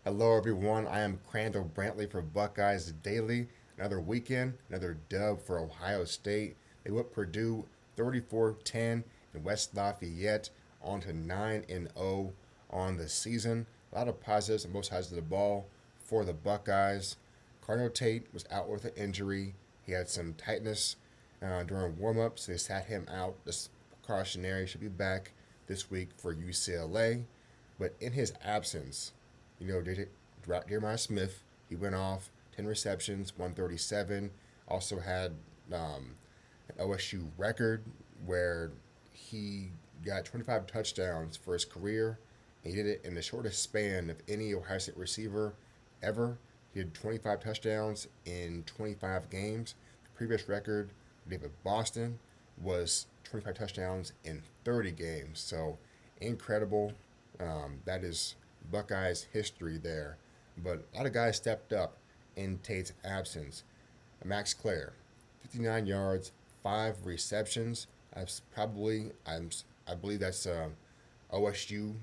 Hello, everyone. I am Krandall Brantley for Buckeyes Daily. Another weekend, another dub for Ohio State. They whipped Purdue 34-10 in West Lafayette, on to 9-0 on the season. A lot of positives on both sides of the ball for the Buckeyes. Cardinal Tate was out with an injury. He had some tightness during warmups. They sat him out. This precautionary should be back this week for UCLA. But in his absence, Jeremiah Smith, he went off 10 receptions, 137. Also had an OSU record where he got 25 touchdowns for his career. And he did it in the shortest span of any Ohio State receiver ever. He had 25 touchdowns in 25 games. The previous record, David Boston, was 25 touchdowns in 30 games. So incredible. That is Buckeyes history there. But a lot of guys stepped up in Tate's absence. Max Clare, 59 yards, 5 receptions. I believe that's OSU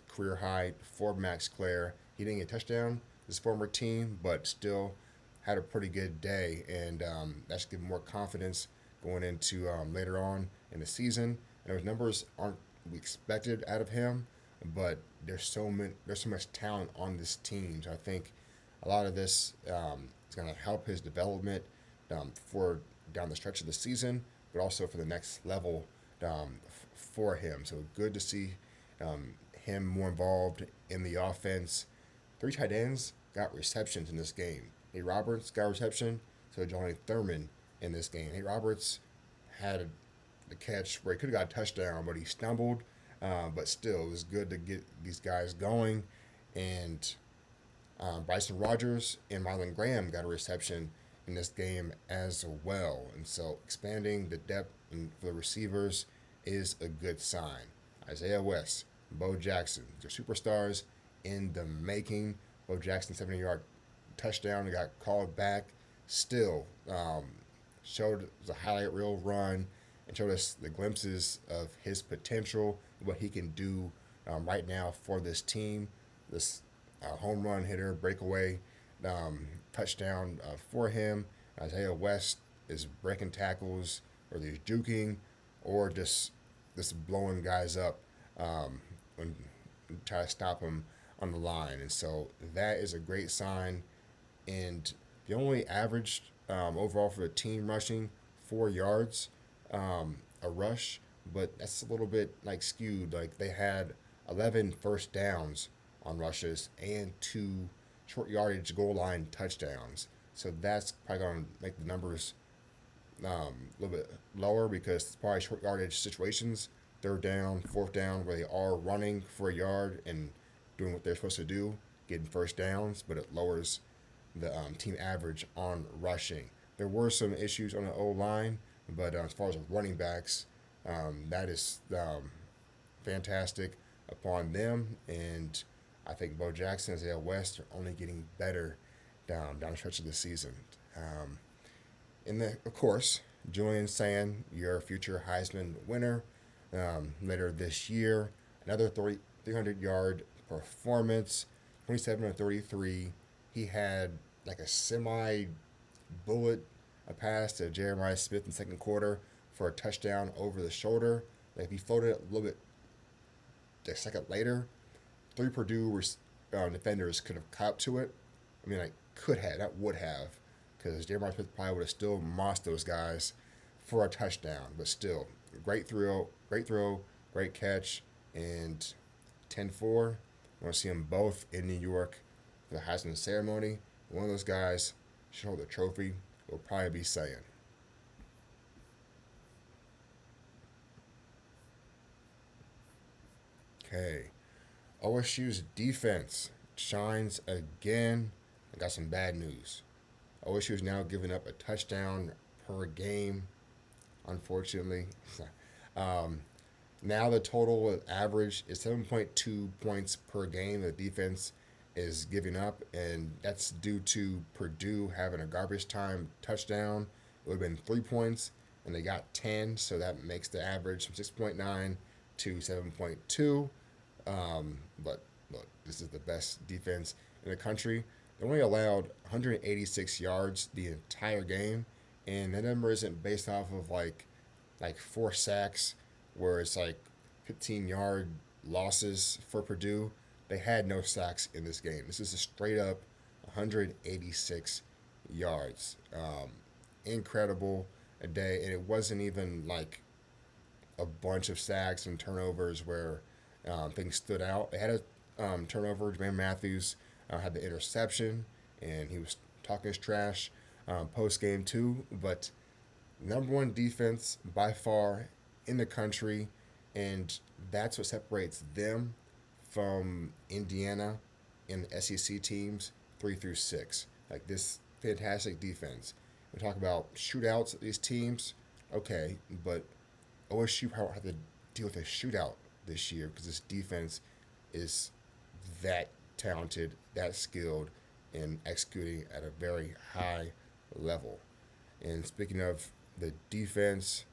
career high for Max Clare. He didn't get a touchdown, his former team, but still had a pretty good day, and that should give him more confidence going into later on in the season. And those numbers aren't we expected out of him, but there's so much talent on this team. So I think a lot of this is going to help his development for down the stretch of the season, but also for the next level for him. So good to see him more involved in the offense. 3 tight ends got receptions in this game. Nate Roberts got a reception, so Johnny Thurman in this game. Nate Roberts had the catch where he could have got a touchdown, but he stumbled. But still, it was good to get these guys going. And Bryson Rogers and Marlon Graham got a reception in this game as well. And so expanding the depth for the receivers is a good sign. Isaiah West, Bo Jackson, they're superstars in the making. Bo Jackson, 70-yard touchdown, got called back. Still showed the highlight reel run and showed us the glimpses of his potential, what he can do right now for this team. This home run hitter, breakaway touchdown for him. Isaiah West is breaking tackles, or he's juking, or just blowing guys up and try to stop him on the line. And so that is a great sign. And they only averaged overall for the team rushing 4 yards a rush, but that's a little bit like skewed. Like they had 11 first downs on rushes and 2 short yardage goal line touchdowns. So that's probably going to make the numbers a little bit lower because it's probably short yardage situations, 3rd down, 4th down, where they are running for a yard and doing what they're supposed to do, getting first downs, but it lowers the team average on rushing. There were some issues on the O line, but as far as running backs, that is fantastic upon them. And I think Bo Jackson and Isaiah West are only getting better down the stretch of the season. And then, of course, Julian saying your future Heisman winner later this year. Another 300-yard performance, 27 of 33. He had like a semi bullet a pass to Jeremiah Smith in the second quarter for a touchdown over the shoulder. Like if he floated it a little bit a second later, 3 Purdue defenders could have caught to it. I mean, like could have, not would have, because Jeremiah Smith probably would have still mossed those guys for a touchdown. But still, great throw, great catch, and 10-4. I want to see them both in New York for the Heisman ceremony. One of those guys should hold the trophy. Will probably be saying. Okay. OSU's defense shines again. I got some bad news. OSU is now giving up a touchdown per game, unfortunately. Now the total average is 7.2 points per game the defense is giving up, and that's due to Purdue having a garbage time touchdown. It would have been 3 points, and they got 10, so that makes the average from 6.9 to 7.2. But look, this is the best defense in the country. They only allowed 186 yards the entire game, and that number isn't based off of like 4 sacks, where it's like 15-yard losses for Purdue. They had no sacks in this game. This is a straight up 186 yards. Incredible a day, and it wasn't even like a bunch of sacks and turnovers where things stood out. They had a turnover. Jermaine Matthews had the interception, and he was talking his trash post game too. But number one defense by far in the country, and that's what separates them from Indiana and the SEC teams 3 through 6. Like this fantastic defense. We talk about shootouts at these teams, okay, but OSU probably have to deal with a shootout this year because this defense is that talented, that skilled, and executing at a very high level. And speaking of the defense,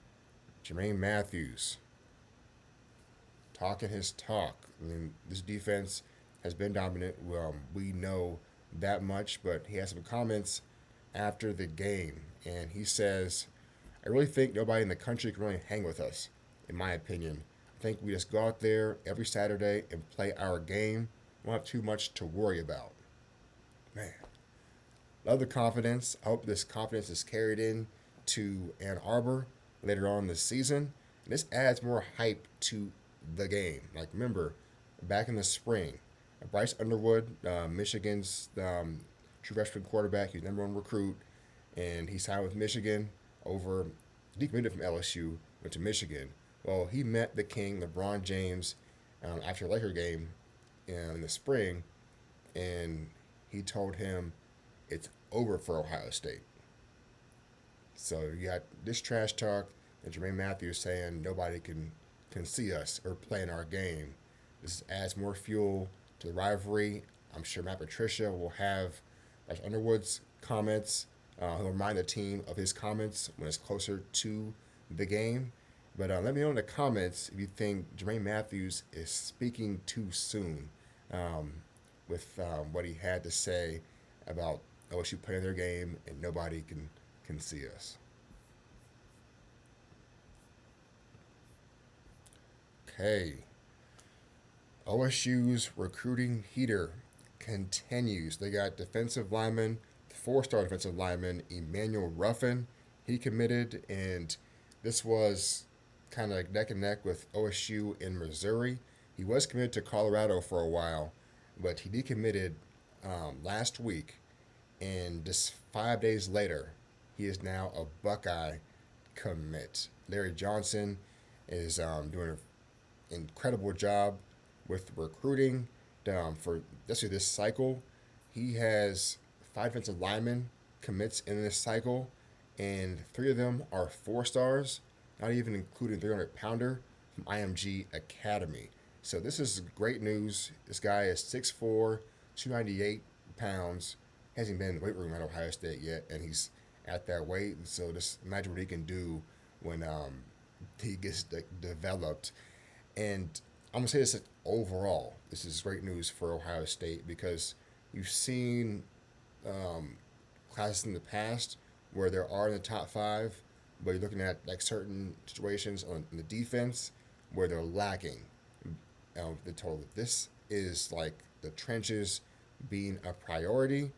Jermaine Matthews talking his talk. I mean, this defense has been dominant. We know that much, but he has some comments after the game, and he says, I really think nobody in the country can really hang with us, in my opinion. I think we just go out there every Saturday and play our game. We don't have too much to worry about. Man, love the confidence. I hope this confidence is carried in to Ann Arbor later on this season. And this adds more hype to the game. Like, remember, back in the spring, Bryce Underwood, Michigan's true freshman quarterback, he's number one recruit, and he signed with Michigan over, decommitted from LSU, went to Michigan. Well, he met the king, LeBron James, after a Laker game in the spring, and he told him it's over for Ohio State. So you got this trash talk and Jermaine Matthews saying nobody can see us or play in our game. This adds more fuel to the rivalry. I'm sure Matt Patricia will have like Underwood's comments. He'll remind the team of his comments when it's closer to the game. But let me know in the comments if you think Jermaine Matthews is speaking too soon with what he had to say about OSU playing their game and nobody can see us. Okay. OSU's recruiting heater continues. They got defensive lineman, 4-star defensive lineman Emmanuel Ruffin. He committed, and this was kind of neck and neck with OSU in Missouri. He was committed to Colorado for a while, but he decommitted last week, and just 5 days later, he is now a Buckeye commit. Larry Johnson is doing an incredible job with recruiting for this cycle. He has 5 defensive linemen commits in this cycle, and 3 of them are 4-stars, not even including 300-pounder from IMG Academy. So this is great news. This guy is 6'4", 298 pounds. Hasn't been in the weight room at Ohio State yet, and he's at that weight. So just imagine what he can do when he gets developed. And I'm going to say this overall. This is great news for Ohio State because you've seen classes in the past where there are in the top 5, but you're looking at like certain situations on the defense where they're lacking the total. This is like the trenches being a priority,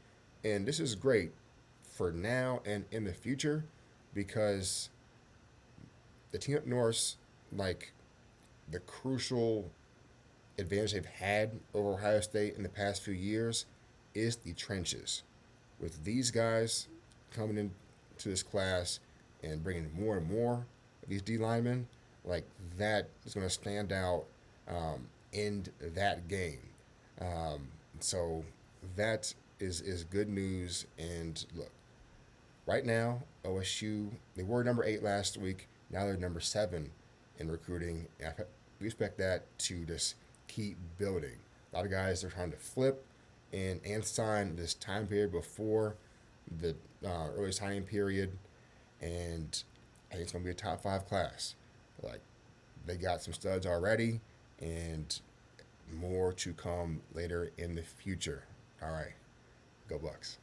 and this is great for now and in the future because the team up north, like the crucial advantage they've had over Ohio State in the past few years is the trenches. With these guys coming into this class and bringing more and more of these D linemen, like that is going to stand out in that game. So that is good news. And look, right now, OSU, they were number 8 last week. Now they're number 7 in recruiting. We expect that to just keep building. A lot of guys are trying to flip and sign this time period before the early signing period, and I think it's going to be a top 5 class. Like, they got some studs already, and more to come later in the future. All right. Go Bucks.